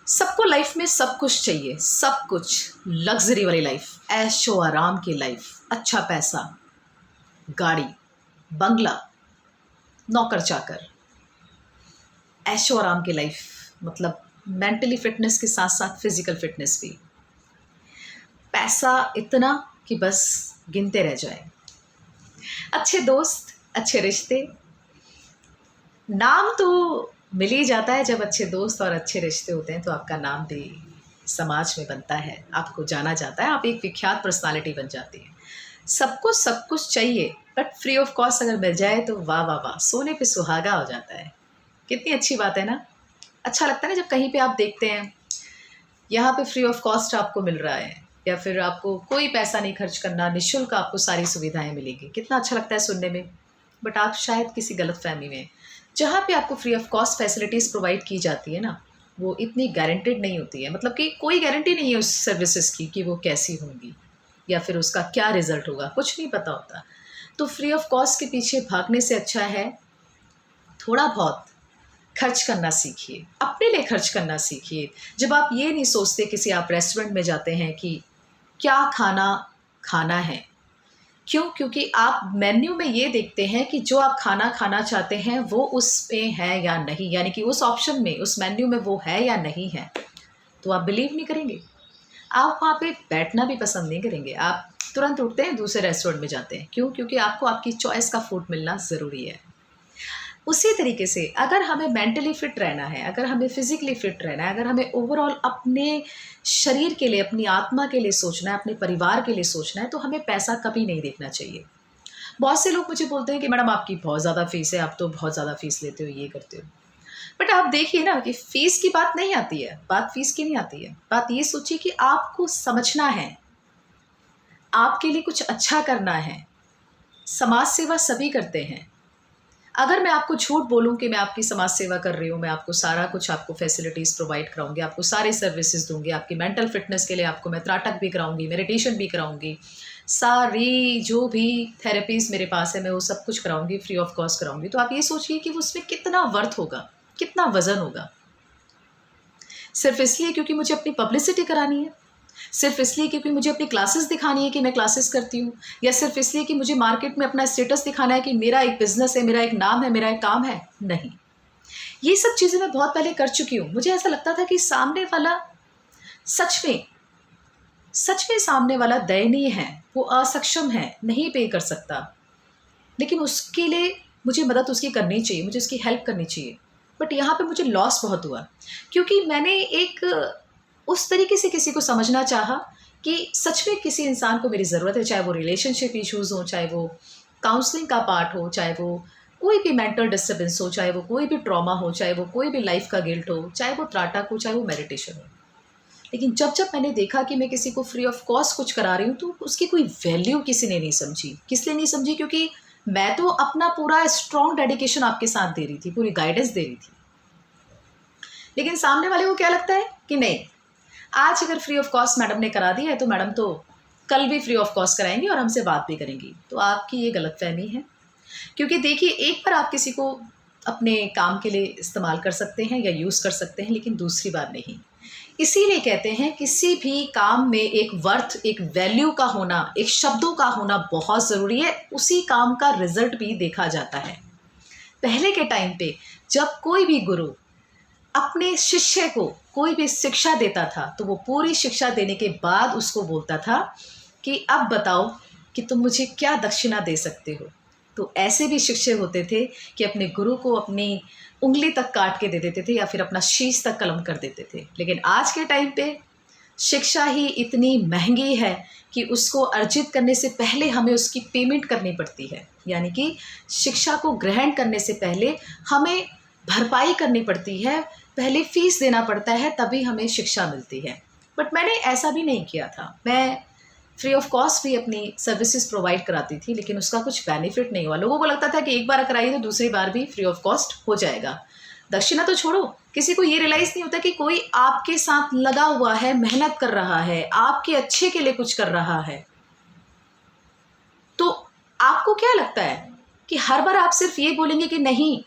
सबको लाइफ में सब कुछ चाहिए, सब कुछ। लग्जरी वाली लाइफ, ऐशो आराम की लाइफ, अच्छा पैसा, गाड़ी, बंगला, नौकर चाकर, ऐशो आराम की लाइफ। मतलब मेंटली फिटनेस के साथ साथ फिजिकल फिटनेस भी। पैसा इतना कि बस गिनते रह जाए। अच्छे दोस्त, अच्छे रिश्ते। नाम तो मिल ही जाता है जब अच्छे दोस्त और अच्छे रिश्ते होते हैं, तो आपका नाम भी समाज में बनता है, आपको जाना जाता है, आप एक विख्यात पर्सनालिटी बन जाती है। सबको सब कुछ चाहिए, बट फ्री ऑफ कॉस्ट अगर मिल जाए तो वाह वाह वाह, सोने पे सुहागा हो जाता है। कितनी अच्छी बात है ना। अच्छा लगता है ना जब कहीं पे आप देखते हैं यहाँ पे फ्री ऑफ कॉस्ट आपको मिल रहा है, या फिर आपको कोई पैसा नहीं खर्च करना, निःशुल्क आपको सारी सुविधाएं मिलेगी। कितना अच्छा लगता है सुनने में। बट आप शायद किसी गलत फहमी में, जहाँ पे आपको free of cost facilities provide की जाती है ना, वो इतनी गारंटेड नहीं होती है। मतलब कि कोई गारंटी नहीं है उस सर्विसेज की कि वो कैसी होंगी या फिर उसका क्या रिजल्ट होगा, कुछ नहीं पता होता। तो फ्री ऑफ कॉस्ट के पीछे भागने से अच्छा है थोड़ा बहुत खर्च करना सीखिए, अपने लिए खर्च करना सीखिए। जब आप ये नहीं सोचते, किसी आप रेस्टोरेंट में जाते हैं कि क्या खाना खाना है, क्यों? क्योंकि आप मेन्यू में ये देखते हैं कि जो आप खाना खाना चाहते हैं वो उसमें है या नहीं, यानी कि उस ऑप्शन में, उस मेन्यू में वो है या नहीं है। तो आप बिलीव नहीं करेंगे, आप वहाँ पे बैठना भी पसंद नहीं करेंगे, आप तुरंत उठते हैं दूसरे रेस्टोरेंट में जाते हैं। क्यों? क्योंकि आपको आपकी चॉइस का फूड मिलना ज़रूरी है। उसी तरीके से अगर हमें मेंटली फिट रहना है, अगर हमें फिजिकली फिट रहना है, अगर हमें ओवरऑल अपने शरीर के लिए, अपनी आत्मा के लिए सोचना है, अपने परिवार के लिए सोचना है, तो हमें पैसा कभी नहीं देखना चाहिए। बहुत से लोग मुझे बोलते हैं कि मैडम आपकी बहुत ज़्यादा फीस है, आप तो बहुत ज़्यादा फीस लेते हो, ये करते हो। बट आप देखिए ना कि फीस की बात नहीं आती है, बात फीस की नहीं आती है। बात ये सोचिए कि आपको समझना है, आपके लिए कुछ अच्छा करना है। समाज सेवा सभी करते हैं। अगर मैं आपको झूठ बोलूँ कि मैं आपकी समाज सेवा कर रही हूँ, मैं आपको सारा कुछ, आपको फैसिलिटीज़ प्रोवाइड कराऊंगी, आपको सारे सर्विसेज दूंगी, आपकी मेंटल फिटनेस के लिए आपको मैं त्राटक भी कराऊंगी, मेडिटेशन भी कराऊंगी, सारी जो भी थेरेपीज़ मेरे पास है मैं वो सब कुछ कराऊंगी, फ्री ऑफ कॉस्ट कराऊंगी, तो आप ये सोचिए कि उसमें कितना वर्थ होगा, कितना वजन होगा। सिर्फ इसलिए क्योंकि मुझे अपनी पब्लिसिटी करानी है, सिर्फ इसलिए क्योंकि मुझे अपनी क्लासेस दिखानी है कि मैं क्लासेस करती हूँ, या सिर्फ इसलिए कि मुझे मार्केट में अपना स्टेटस दिखाना है कि मेरा एक बिजनेस है, मेरा एक नाम है, मेरा एक काम है। नहीं, ये सब चीज़ें मैं बहुत पहले कर चुकी हूँ। मुझे ऐसा लगता था कि सामने वाला सच में, सच में सामने वाला दयनीय है, वो असक्षम है, नहीं पे कर सकता, लेकिन उसके लिए मुझे मदद उसकी करनी चाहिए, मुझे उसकी हेल्प करनी चाहिए। बट यहाँ पे मुझे लॉस बहुत हुआ, क्योंकि मैंने एक उस तरीके से किसी को समझना चाहा कि सच में किसी इंसान को मेरी ज़रूरत है, चाहे वो रिलेशनशिप इश्यूज़ हो, चाहे वो काउंसलिंग का पार्ट हो, चाहे वो कोई भी मेंटल डिस्टर्बेंस हो, चाहे वो कोई भी ट्रॉमा हो, चाहे वो कोई भी लाइफ का गिल्ट हो, चाहे वो त्राटक हो, चाहे वो मेडिटेशन हो। लेकिन जब जब मैंने देखा कि मैं किसी को फ्री ऑफ कॉस्ट कुछ करा रही हूँ, तो उसकी कोई वैल्यू किसी ने नहीं समझी। किस लिए नहीं समझी? क्योंकि मैं तो अपना पूरा स्ट्रॉन्ग डेडिकेशन आपके साथ दे रही थी, पूरी गाइडेंस दे रही थी। लेकिन सामने वाले को क्या लगता है कि नहीं, आज अगर फ्री ऑफ कॉस्ट मैडम ने करा दिया है तो मैडम तो कल भी फ्री ऑफ कॉस्ट कराएंगी और हमसे बात भी करेंगी। तो आपकी ये गलतफहमी है। क्योंकि देखिए, एक बार आप किसी को अपने काम के लिए इस्तेमाल कर सकते हैं या यूज़ कर सकते हैं, लेकिन दूसरी बार नहीं। इसीलिए कहते हैं किसी भी काम में एक वर्थ, एक वैल्यू का होना, एक शब्दों का होना बहुत ज़रूरी है। उसी काम का रिजल्ट भी देखा जाता है। पहले के टाइम पे जब कोई भी गुरु अपने शिष्य को कोई भी शिक्षा देता था, तो वो पूरी शिक्षा देने के बाद उसको बोलता था कि अब बताओ कि तुम मुझे क्या दक्षिणा दे सकते हो। तो ऐसे भी शिष्य होते थे कि अपने गुरु को अपनी उंगली तक काट के दे देते थे, या फिर अपना शीश तक कलम कर देते थे। लेकिन आज के टाइम पे शिक्षा ही इतनी महंगी है कि उसको अर्जित करने से पहले हमें उसकी पेमेंट करनी पड़ती है। यानी कि शिक्षा को ग्रहण करने से पहले हमें भरपाई करनी पड़ती है, पहले फीस देना पड़ता है, तभी हमें शिक्षा मिलती है। बट मैंने ऐसा भी नहीं किया था। मैं फ्री ऑफ कॉस्ट भी अपनी सर्विसेज प्रोवाइड कराती थी, लेकिन उसका कुछ बेनिफिट नहीं हुआ। लोगों को लगता था कि एक बार कराइए तो दूसरी बार भी फ्री ऑफ कॉस्ट हो जाएगा। दक्षिणा तो छोड़ो, किसी को ये रियलाइज़ नहीं होता कि कोई आपके साथ लगा हुआ है, मेहनत कर रहा है, आपके अच्छे के लिए कुछ कर रहा है। तो आपको क्या लगता है कि हर बार आप सिर्फ ये बोलेंगे कि नहीं,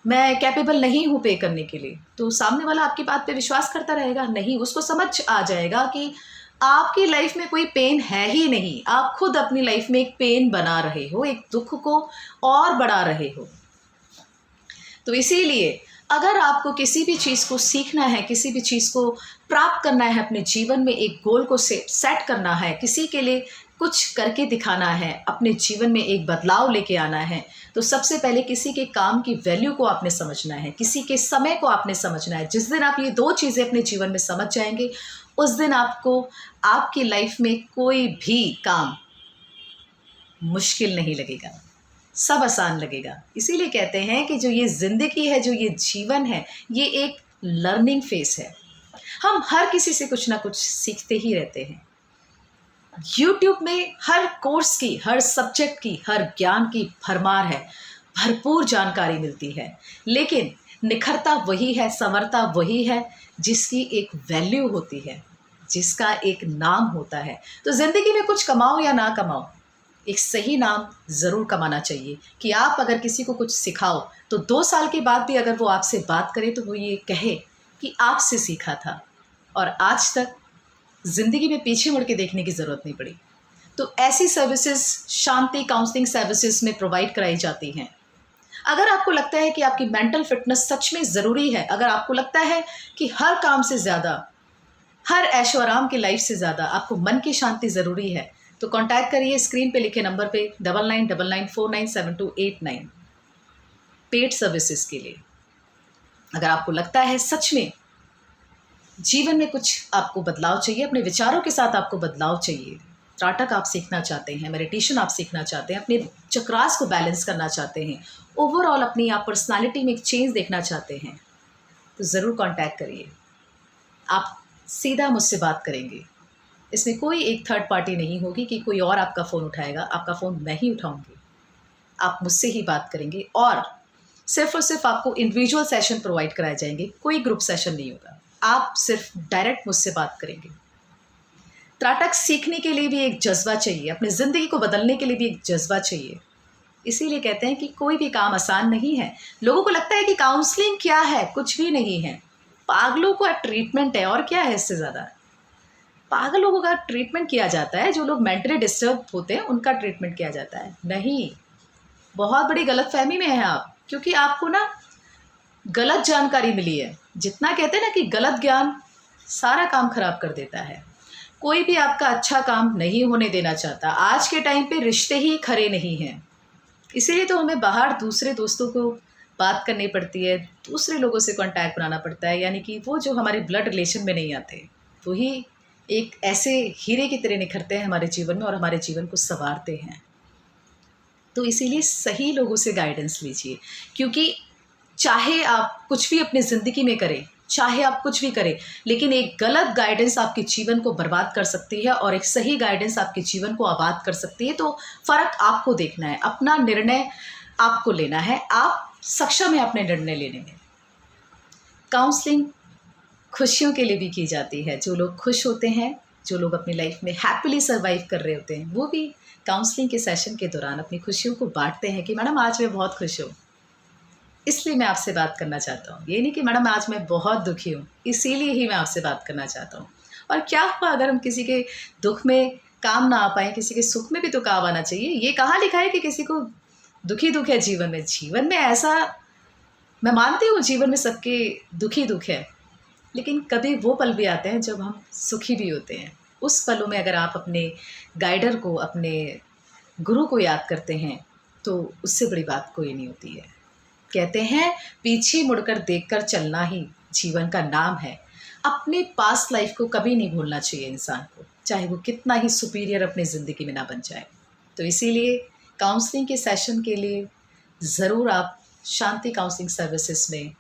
मैं कैपेबल नहीं हूँ पे करने के लिए, तो सामने वाला आपकी बात पे विश्वास करता रहेगा नहीं, उसको समझ आ जाएगा कि आपकी लाइफ में कोई पेन है ही नहीं, आप खुद अपनी लाइफ में एक पेन बना रहे हो, एक दुख को और बढ़ा रहे हो। तो इसीलिए अगर आपको किसी भी चीज़ को सीखना है, किसी भी चीज़ को प्राप्त करना है, अपने जीवन में एक गोल को सेट करना है, किसी के लिए कुछ करके दिखाना है, अपने जीवन में एक बदलाव लेके आना है, तो सबसे पहले किसी के काम की वैल्यू को आपने समझना है, किसी के समय को आपने समझना है। जिस दिन आप ये 2 चीज़ें अपने जीवन में समझ जाएंगे, उस दिन आपको आपकी लाइफ में कोई भी काम मुश्किल नहीं लगेगा, सब आसान लगेगा। इसीलिए कहते हैं कि जो ये ज़िंदगी है, जो ये जीवन है, ये एक लर्निंग फेस है। हम हर किसी से कुछ ना कुछ सीखते ही रहते हैं। यूट्यूब में हर कोर्स की, हर सब्जेक्ट की, हर ज्ञान की भरमार है, भरपूर जानकारी मिलती है, लेकिन निखरता वही है, संवरता वही है जिसकी एक वैल्यू होती है, जिसका एक नाम होता है। तो ज़िंदगी में कुछ कमाओ या ना कमाओ, एक सही नाम ज़रूर कमाना चाहिए कि आप अगर किसी को कुछ सिखाओ तो 2 साल के बाद भी अगर वो आपसे बात करे तो वो ये कहे कि आपसे सीखा था और आज तक ज़िंदगी में पीछे मुड़ के देखने की ज़रूरत नहीं पड़ी। तो ऐसी सर्विसेज शांति काउंसलिंग सर्विसेज में प्रोवाइड कराई जाती हैं। अगर आपको लगता है कि आपकी मेंटल फिटनेस सच में ज़रूरी है, अगर आपको लगता है कि हर काम से ज़्यादा, हर ऐशो आराम की लाइफ से ज़्यादा आपको मन की शांति ज़रूरी है, तो कांटेक्ट करिए स्क्रीन पे लिखे नंबर पे 9999497289 पेड सर्विसेज के लिए। अगर आपको लगता है सच में जीवन में कुछ आपको बदलाव चाहिए, अपने विचारों के साथ आपको बदलाव चाहिए, त्राटक आप सीखना चाहते हैं, मेडिटेशन आप सीखना चाहते हैं, अपने चक्रास को बैलेंस करना चाहते हैं, ओवरऑल अपनी आप पर्सनालिटी में एक चेंज देखना चाहते हैं, तो ज़रूर कांटेक्ट करिए। आप सीधा मुझसे बात करेंगे, इसमें कोई एक थर्ड पार्टी नहीं होगी कि कोई और आपका फ़ोन उठाएगा, आपका फ़ोन मैं ही उठाऊंगी। आप मुझसे ही बात करेंगे और सिर्फ आपको इंडिविजुअल सेशन प्रोवाइड कराए जाएंगे, कोई ग्रुप सेशन नहीं होगा। आप सिर्फ डायरेक्ट मुझसे बात करेंगे। त्राटक सीखने के लिए भी एक जज्बा चाहिए, अपनी ज़िंदगी को बदलने के लिए भी एक जज्बा चाहिए। इसीलिए कहते हैं कि कोई भी काम आसान नहीं है। लोगों को लगता है कि काउंसलिंग क्या है, कुछ भी नहीं है, पागलों का ट्रीटमेंट है, और क्या है इससे ज़्यादा। पागल लोगों का ट्रीटमेंट किया जाता है, जो लोग मेंटली डिस्टर्ब होते हैं उनका ट्रीटमेंट किया जाता है। नहीं, बहुत बड़ी गलतफहमी में है आप, क्योंकि आपको ना गलत जानकारी मिली है। जितना कहते हैं ना कि गलत ज्ञान सारा काम खराब कर देता है। कोई भी आपका अच्छा काम नहीं होने देना चाहता। आज के टाइम पे रिश्ते ही खरे नहीं हैं, इसीलिए तो हमें बाहर दूसरे दोस्तों को बात करनी पड़ती है, दूसरे लोगों से कांटेक्ट बनाना पड़ता है, यानी कि वो जो हमारे ब्लड रिलेशन में नहीं आते, वही एक ऐसे हीरे की तरह निखरते हैं हमारे जीवन में और हमारे जीवन को संवारते हैं। तो इसीलिए सही लोगों से गाइडेंस लीजिए, क्योंकि चाहे आप कुछ भी अपनी ज़िंदगी में करें, चाहे आप कुछ भी करें, लेकिन एक गलत गाइडेंस आपके जीवन को बर्बाद कर सकती है और एक सही गाइडेंस आपके जीवन को आबाद कर सकती है। तो फ़र्क आपको देखना है, अपना निर्णय आपको लेना है, आप सक्षम है अपने निर्णय लेने में। काउंसलिंग खुशियों के लिए भी की जाती है। जो लोग खुश होते हैं, जो लोग अपनी लाइफ में हैप्पीली सर्वाइव कर रहे होते हैं, वो भी काउंसलिंग के सेशन के दौरान अपनी खुशियों को बांटते हैं कि मैडम आज मैं बहुत खुश हूँ, इसलिए मैं आपसे बात करना चाहता हूँ। ये नहीं कि मैडम आज मैं बहुत दुखी हूँ, इसीलिए ही मैं आपसे बात करना चाहता हूँ। और क्या हुआ अगर हम किसी के दुख में काम ना आ पाए, किसी के सुख में भी तो काम आना चाहिए। ये कहाँ लिखा है कि किसी को दुखी दुख है जीवन में। जीवन में ऐसा, मैं मानती हूँ जीवन में सबके दुखी दुख है, लेकिन कभी वो पल भी आते हैं जब हम सुखी भी होते हैं। उस पलों में अगर आप अपने गाइडर को, अपने गुरु को याद करते हैं, तो उससे बड़ी बात कोई नहीं होती है। कहते हैं पीछे मुड़कर देखकर चलना ही जीवन का नाम है। अपने पास्ट लाइफ को कभी नहीं भूलना चाहिए इंसान को, चाहे वो कितना ही सुपीरियर अपनी ज़िंदगी में ना बन जाए। तो इसीलिए काउंसलिंग के सेशन के लिए ज़रूर आप शांति काउंसलिंग सर्विसेज में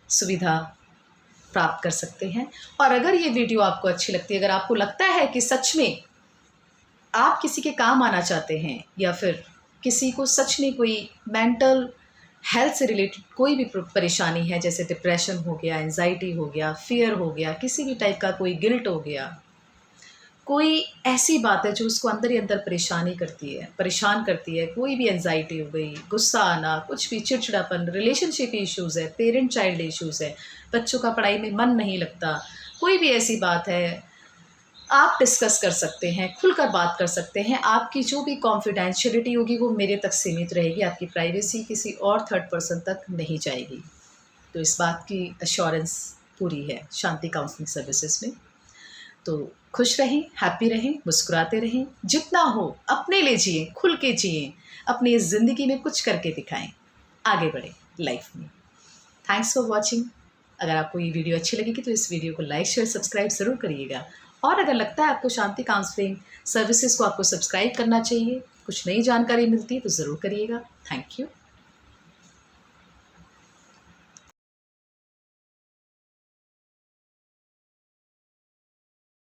सुविधा प्राप्त कर सकते हैं। और अगर ये वीडियो आपको अच्छी लगती है, अगर आपको लगता है कि सच में आप किसी के काम आना चाहते हैं, या फिर किसी को सच में कोई मेंटल हेल्थ से रिलेटेड कोई भी परेशानी है, जैसे डिप्रेशन हो गया, एंजाइटी हो गया, फियर हो गया, किसी भी टाइप का कोई गिल्ट हो गया, कोई ऐसी बात है जो उसको अंदर ही अंदर परेशान करती है, कोई भी एंजाइटी हो गई, गुस्सा आना, कुछ भी चिड़चिड़ापन, रिलेशनशिप इश्यूज़ है, पेरेंट चाइल्ड इश्यूज़ है, बच्चों का पढ़ाई में मन नहीं लगता, कोई भी ऐसी बात है, आप डिस्कस कर सकते हैं, खुलकर बात कर सकते हैं। आपकी जो भी कॉन्फिडेंशियलिटी होगी वो मेरे तक सीमित रहेगी, आपकी प्राइवेसी किसी और थर्ड पर्सन तक नहीं जाएगी। तो इस बात की एश्योरेंस पूरी है शांति काउंसलिंग सर्विसेज में। तो खुश रहें, हैप्पी रहें, मुस्कुराते रहें, जितना हो अपने लिए जिएँ, खुल के जिएँ, अपनी इस ज़िंदगी में कुछ करके दिखाएँ, आगे बढ़ें लाइफ में। Thanks for watching. अगर आपको ये वीडियो अच्छी लगेगी तो इस वीडियो को लाइक, शेयर, सब्सक्राइब ज़रूर करिएगा। और अगर लगता है आपको शांति काउंसलिंग सर्विसेज को आपको सब्सक्राइब करना चाहिए, कुछ नई जानकारी मिलती है तो ज़रूर करिएगा। Thank you.